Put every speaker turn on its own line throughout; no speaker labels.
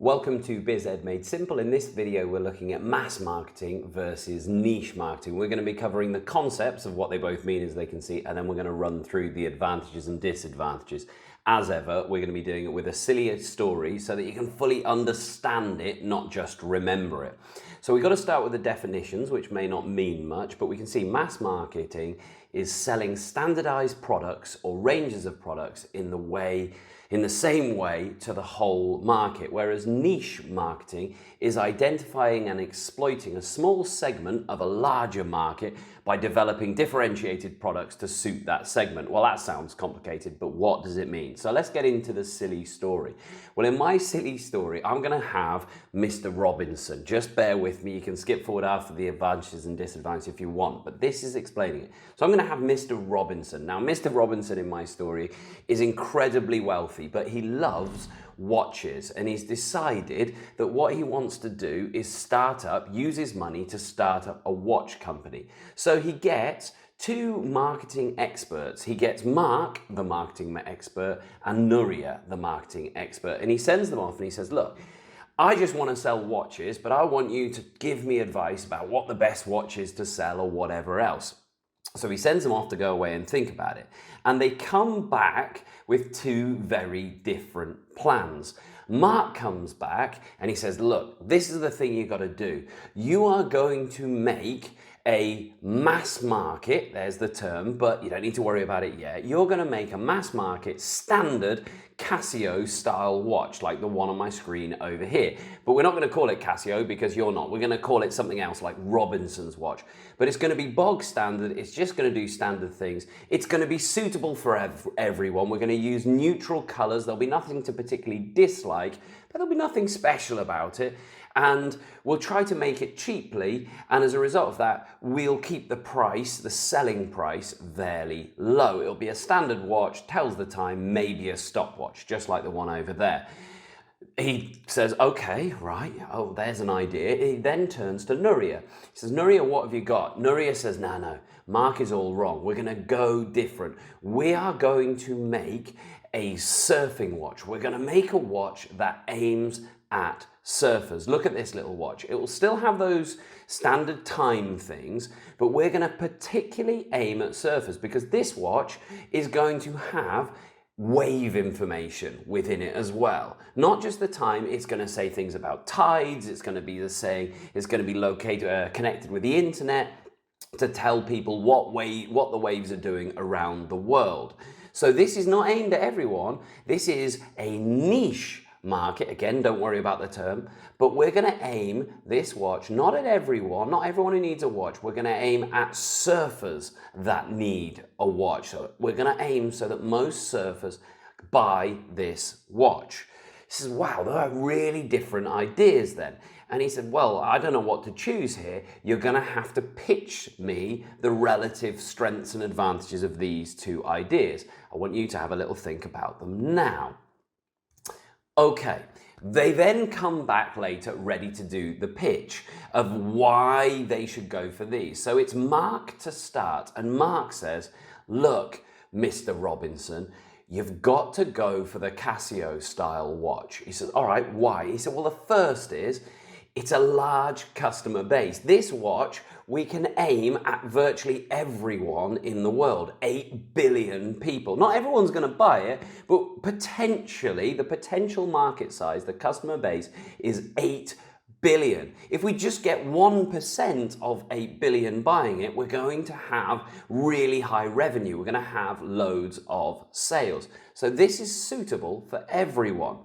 Welcome to BizEdMadeSimple. In this video, we're looking at mass marketing versus niche marketing. We're going to be covering the concepts of what they both mean, as they can see, and then we're going to run through the advantages and disadvantages. As ever, we're going to be doing it with a silly story so that you can fully understand it, not just remember it. So we've got to start with the definitions, which may not mean much, but we can see mass marketing is selling standardized products or ranges of products in the same way to the whole market, whereas niche marketing is identifying and exploiting a small segment of a larger market by developing differentiated products to suit that segment. Well, that sounds complicated, but what does it mean? So let's get into the silly story. Well, in my silly story, I'm going to have Mr. Robinson. Just bear with me. You can skip forward after the advantages and disadvantages if you want, but this is explaining it. So I'm going to have Mr. Robinson. Now, Mr. Robinson in my story is incredibly wealthy, but he loves watches, and he's decided that what he wants to do is use his money to start up a watch company. So he gets two marketing experts. He gets Mark, the marketing expert, and Nuria, the marketing expert, and he sends them off and he says, look, I just want to sell watches, but I want you to give me advice about what the best watch is to sell or whatever else. So he sends them off to go away and think about it. And they come back with two very different plans. Mark comes back and he says, look, this is the thing you got to do. You are going to make a mass market, there's the term, but you don't need to worry about it yet. You're going to make a mass market standard Casio style watch, like the one on my screen over here. But we're not going to call it Casio because you're not. We're going to call it something else like Robinson's watch. But it's going to be bog standard. It's just going to do standard things. It's going to be suitable for everyone. We're going to use neutral colors. There'll be nothing to particularly dislike, but there'll be nothing special about it. And we'll try to make it cheaply, and as a result of that, we'll keep the price, the selling price, fairly low. It'll be a standard watch, tells the time, maybe a stopwatch, just like the one over there. He says, okay, right, oh, there's an idea. He then turns to Nuria. He says, Nuria, what have you got? Nuria says, no, Mark is all wrong. We're going to go different. We are going to make a surfing watch. We're going to make a watch that aims at surfers. Look at this little watch. It will still have those standard time things, but we're going to particularly aim at surfers because this watch is going to have wave information within it as well. Not just the time, it's going to say things about tides, it's going to be located, connected with the internet to tell people what the waves are doing around the world. So this is not aimed at everyone. This is a niche market. Again, don't worry about the term, but we're going to aim this watch not at everyone, not everyone who needs a watch. We're going to aim at surfers that need a watch. So we're going to aim so that most surfers buy this watch. He says, wow, there are really different ideas then. And he said, well, I don't know what to choose here. You're going to have to pitch me the relative strengths and advantages of these two ideas. I want you to have a little think about them now. Okay, they then come back later ready to do the pitch of why they should go for these. So it's Mark to start, and Mark says, look, Mr. Robinson, you've got to go for the Casio style watch. He says, all right, why? He said, well, the first is it's a large customer base. This watch, we can aim at virtually everyone in the world, 8 billion people. Not everyone's going to buy it, but potentially the potential market size, the customer base is 8 billion. If we just get 1% of 8 billion buying it, we're going to have really high revenue. We're going to have loads of sales. So this is suitable for everyone.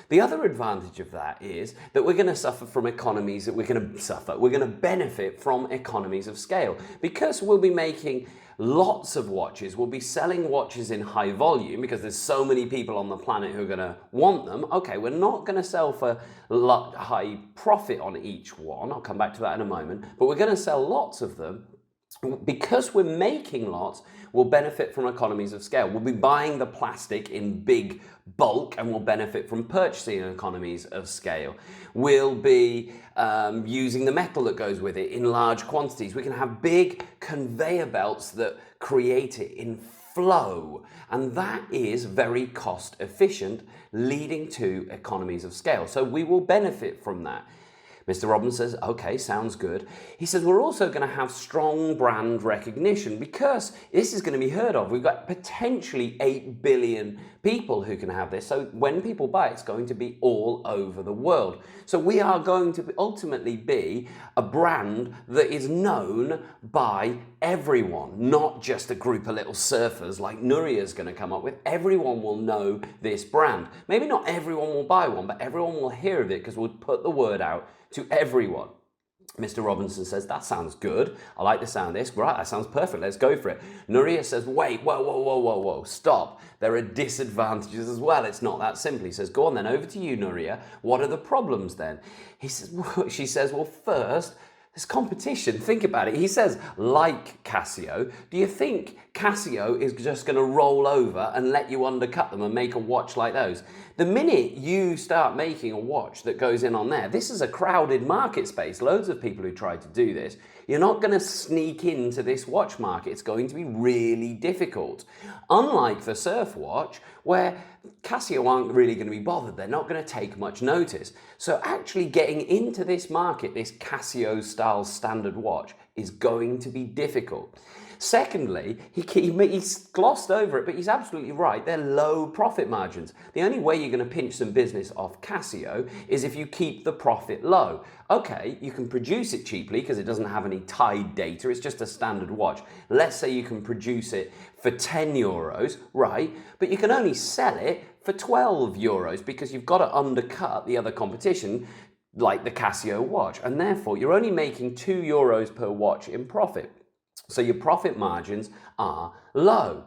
The other advantage of that is that we're going to suffer from economies that we're going to benefit from economies of scale because we'll be making lots of watches. We'll be selling watches in high volume because there's so many people on the planet who are going to want them. Okay, we're not going to sell for high profit on each one. I'll come back to that in a moment, but we're going to sell lots of them. Because we're making lots, we'll benefit from economies of scale. We'll be buying the plastic in big bulk and we'll benefit from purchasing economies of scale. We'll be using the metal that goes with it in large quantities. We can have big conveyor belts that create it in flow. And that is very cost efficient, leading to economies of scale. So we will benefit from that. Mr. Robbins says, okay, sounds good. He says, we're also going to have strong brand recognition because this is going to be heard of. We've got potentially 8 billion people who can have this. So when people buy it, it's going to be all over the world. So we are going to ultimately be a brand that is known by everyone, not just a group of little surfers like Nuria's going to come up with. Everyone will know this brand. Maybe not everyone will buy one, but everyone will hear of it because we'll put the word out to everyone. Mr. Robinson says, that sounds good. I like the sound of this. Right, that sounds perfect. Let's go for it. Nuria says, wait, whoa, stop. There are disadvantages as well. It's not that simple. He says, go on then, over to you, Nuria. What are the problems then? She says, well, first, there's competition. Think about it. He says, like Casio. Do you think Casio is just going to roll over and let you undercut them and make a watch like those? The minute you start making a watch that goes in on there, this is a crowded market space. Loads of people who try to do this. You're not going to sneak into this watch market. It's going to be really difficult. Unlike the surf watch, where Casio aren't really going to be bothered. They're not going to take much notice. So actually getting into this market, this Casio style standard watch, is going to be difficult. Secondly, he's glossed over it, but he's absolutely right. They're low profit margins. The only way you're going to pinch some business off Casio is if you keep the profit low. Okay, you can produce it cheaply because it doesn't have any tied data. It's just a standard watch. Let's say you can produce it for 10 euros, right? But you can only sell it for 12 euros because you've got to undercut the other competition like the Casio watch. And therefore, you're only making 2 euros per watch in profit. So your profit margins are low.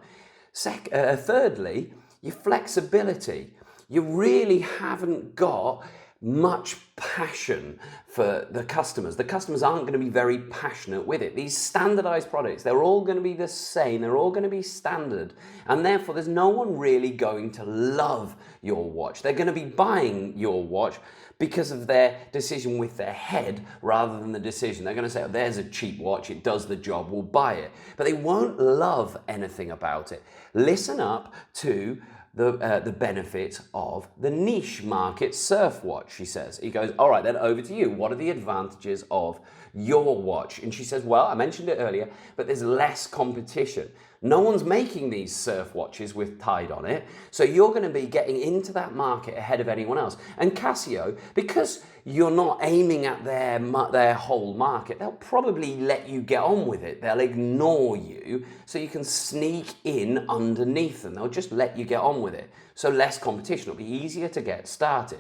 Thirdly, your flexibility. You really haven't got much passion for the customers. The customers aren't going to be very passionate with it. These standardized products, they're all going to be the same. They're all going to be standard. And therefore, there's no one really going to love your watch. They're going to be buying your watch because of their decision with their head rather than the decision. They're going to say, oh, there's a cheap watch, it does the job, we'll buy it. But they won't love anything about it. Listen up to the benefits of the niche market surf watch, she says. He goes, all right, then over to you. What are the advantages of your watch? And she says, well, I mentioned it earlier, but there's less competition. No one's making these surf watches with Tide on it, so you're going to be getting into that market ahead of anyone else. And Casio, because you're not aiming at their whole market, they'll probably let you get on with it. They'll ignore you, so you can sneak in underneath them. They'll just let you get on with it. So less competition. It'll be easier to get started.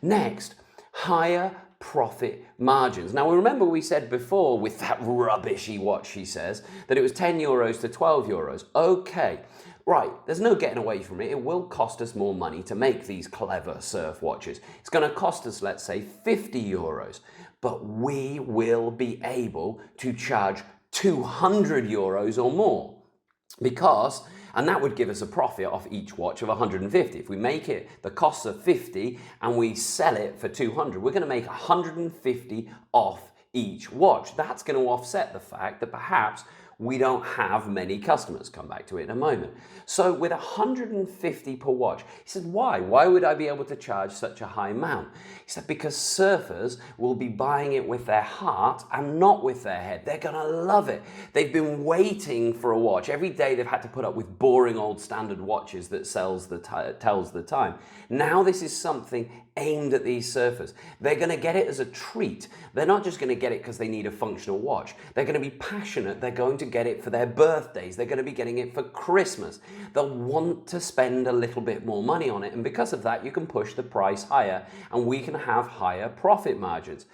Next, higher profit margins. Now, remember we said before with that rubbishy watch, she says, that it was 10 euros to 12 euros. Okay, right, there's no getting away from it. It will cost us more money to make these clever surf watches. It's going to cost us, let's say, 50 euros, but we will be able to charge 200 euros or more because, and that would give us a profit off each watch of 150. If we make it the cost of 50 and we sell it for 200, we're going to make 150 off each watch. That's going to offset the fact that perhaps we don't have many customers. Come back to it in a moment. So with 150 per watch, he said, why? Why would I be able to charge such a high amount? He said, because surfers will be buying it with their heart and not with their head. They're going to love it. They've been waiting for a watch. Every day they've had to put up with boring old standard watches that tells the time. Now this is something aimed at these surfers. They're going to get it as a treat. They're not just going to get it because they need a functional watch. They're going to be passionate. They're going to get it for their birthdays. They're going to be getting it for Christmas. They'll want to spend a little bit more money on it. And because of that, you can push the price higher and we can have higher profit margins.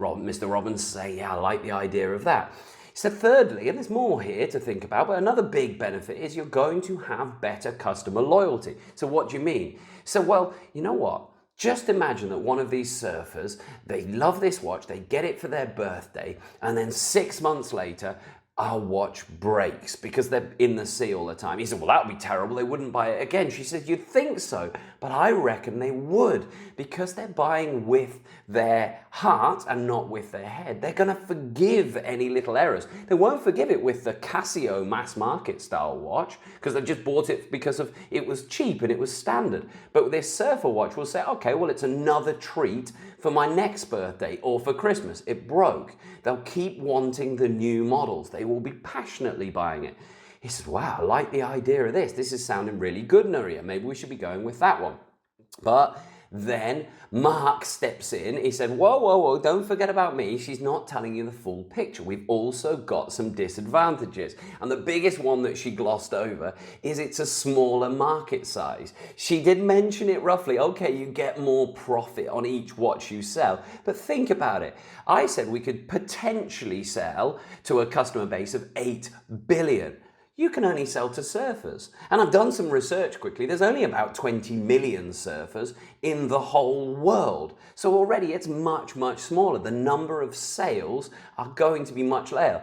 Mr. Robbins say, yeah, I like the idea of that. So thirdly, and there's more here to think about, but another big benefit is you're going to have better customer loyalty. So what do you mean? So, well, you know what? Just imagine that one of these surfers, they love this watch, they get it for their birthday, and then 6 months later, our watch breaks because they're in the sea all the time. He said, well, that would be terrible. They wouldn't buy it again. She said, you'd think so, but I reckon they would, because they're buying with their heart and not with their head. They're going to forgive any little errors. They won't forgive it with the Casio mass market style watch, because they just bought it because of it was cheap and it was standard. But with this surfer watch, we'll say, okay, well, it's another treat for my next birthday or for Christmas. It broke. They'll keep wanting the new models. They will be passionately buying it. He says, wow, I like the idea of this. This is sounding really good, Nuria. Maybe we should be going with that one. But then Mark steps in. He said, whoa, whoa, whoa, don't forget about me. She's not telling you the full picture. We've also got some disadvantages. And the biggest one that she glossed over is it's a smaller market size. She did mention it roughly. Okay, you get more profit on each watch you sell. But think about it. I said we could potentially sell to a customer base of 8 billion. You can only sell to surfers. And I've done some research quickly. There's only about 20 million surfers in the whole world. So already it's much, much smaller. The number of sales are going to be much lower.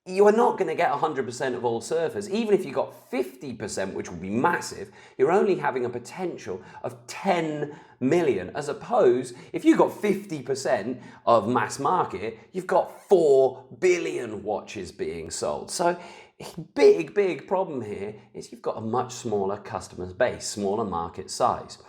You are not going to get 100% of all surfers. Even if you got 50%, which would be massive, you're only having a potential of 10 million. As opposed, if you got 50% of mass market, you've got 4 billion watches being sold. So big problem here is you've got a much smaller customer base, smaller market size.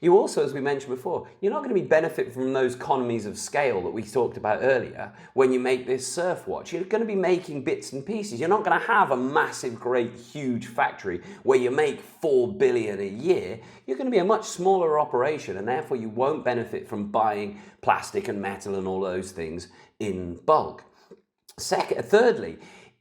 You also, as we mentioned before, you're not going to be benefiting from those economies of scale that we talked about earlier when you make this surf watch. You're going to be making bits and pieces. You're not going to have a massive, great, huge factory where you make 4 billion a year. You're going to be a much smaller operation, and therefore you won't benefit from buying plastic and metal and all those things in bulk. Thirdly,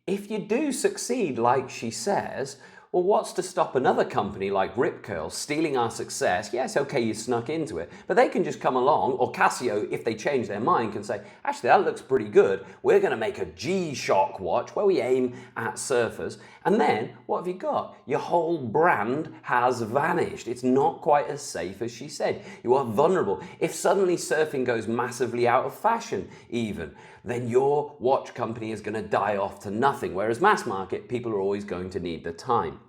if you do succeed, like she says, well, what's to stop another company like Rip Curl stealing our success? Yes, okay, you snuck into it, but they can just come along, or Casio, if they change their mind, can say, actually, that looks pretty good. We're going to make a G-Shock watch where we aim at surfers. And then, what have you got? Your whole brand has vanished. It's not quite as safe as she said. You are vulnerable. If suddenly surfing goes massively out of fashion, even, then your watch company is going to die off to nothing. Whereas mass market, people are always going to need the time.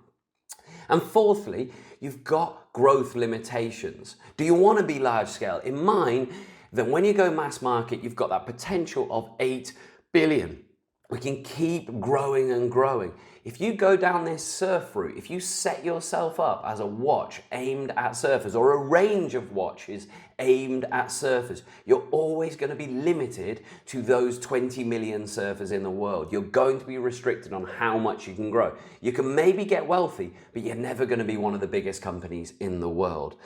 And fourthly, you've got growth limitations. Do you want to be large scale? In mine, then when you go mass market, you've got that potential of 8 billion. We can keep growing and growing. If you go down this surf route, if you set yourself up as a watch aimed at surfers or a range of watches aimed at surfers, you're always going to be limited to those 20 million surfers in the world. You're going to be restricted on how much you can grow. You can maybe get wealthy, but you're never going to be one of the biggest companies in the world.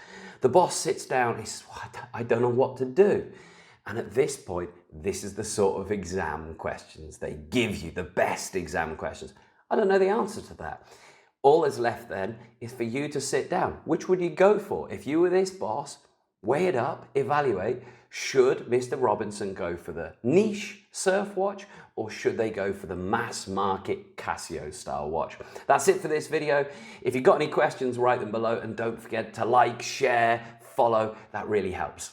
The boss sits down and he says, I don't know what to do. And at this point, this is the sort of exam questions they give you, the best exam questions. I don't know the answer to that. All that's left then is for you to sit down. Which would you go for? If you were this boss, weigh it up, evaluate. Should Mr. Robinson go for the niche surf watch, or should they go for the mass market Casio style watch? That's it for this video. If you've got any questions, write them below, and don't forget to like, share, follow. That really helps.